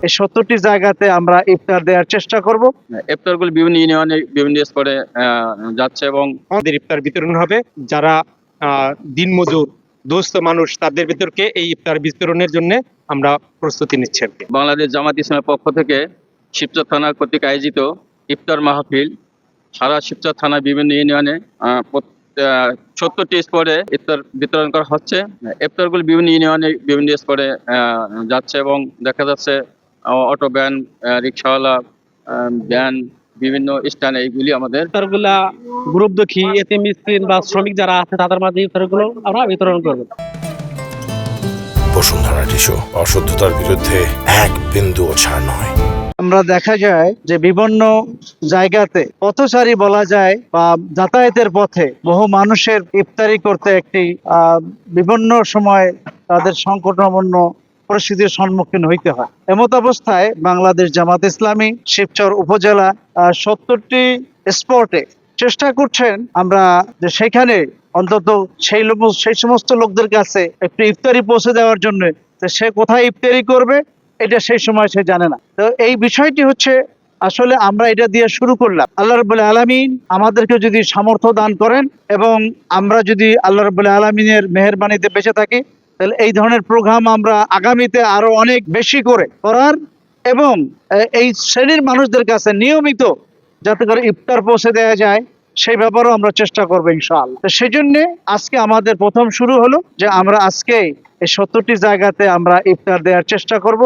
এই 70টি জায়গাতে আমরা ইফতার দেওয়ার চেষ্টা করব। ইফতারগুলো বিভিন্ন ইউনিয়নে বিভিন্ন স্পটে যাচ্ছে এবং আমাদের ইফতার বিতরণ হবে। যারা দিনমজুর দুস্থ মানুষ তাদের ভিতরকে এই ইফতার বিতরণের জন্য আমরা প্রস্তুতি নিচ্ছি আর কি। বাংলাদেশ জামাত ইসলামের পক্ষ থেকে শিবচর থানা কর্তৃক আয়োজিত ইফতার মাহফিল সারা শিবচর থানা বিভিন্ন ইউনিয়নে 70টি স্পটে ইফতার বিতরণ করা হচ্ছে। ইফতারগুলো বিভিন্ন ইউনিয়নে বিভিন্ন স্পটে যাচ্ছে এবং দেখা যাচ্ছে অটো ভ্যান, রিক্সাওয়ালা, ভ্যান, বিভিন্ন স্থানে এইগুলি আমাদের ইফতারগুলা গ্রুপ দুঃখী, এতিম মিসকিন বা শ্রমিক যারা আছে তাদের মাঝে ইফতারগুলো আমরা বিতরণ করব। বসুন্ধরা টিস্যু অশুদ্ধতার বিরুদ্ধে এক বিন্দুও ছাড় নয়। আমরা দেখা যায় যে বিভিন্ন জায়গাতে পথচারী বলা যায় বা যাতায়াতের পথে বহু মানুষের ইফতারি করতে একটি বিভিন্ন সময় তাদের সংকটাপন্ন পরিস্থিতির সম্মুখীন হইতে হয়। এমত অবস্থায় বাংলাদেশ জামাত ইসলামী শিবচর উপজেলা 70টি স্পটে চেষ্টা করছেন আমরা যে সেখানে অন্তত সেই সমস্ত লোকদের কাছে একটু ইফতারি পৌঁছে দেওয়ার জন্য। সে কোথায় ইফতারি করবে এটা সেই সময় সে জানে না। তো এই বিষয়টি হচ্ছে আসলে আমরা এটা দিয়ে শুরু করলাম। আল্লাহ রাব্বুল আলামিন আমাদেরকে যদি সামর্থ্য দান করেন এবং আমরা যদি আল্লাহ রাব্বুল আলামিনের মেহেরবানিতে বেঁচে থাকি, তাহলে এই ধরনের প্রোগ্রাম আমরা আগামীতে আরো অনেক বেশি করে করার এবং এই শ্রেণীর মানুষদের কাছে নিয়মিত যাতে করে ইফতার পৌঁছে দেওয়া যায় সেই ব্যাপারেও আমরা চেষ্টা করবো ইনশাআল্লাহ। তো সেই জন্য আজকে আমাদের প্রথম শুরু হলো যে আমরা আজকে এই 70টি জায়গাতে আমরা ইফতার দেওয়ার চেষ্টা করব।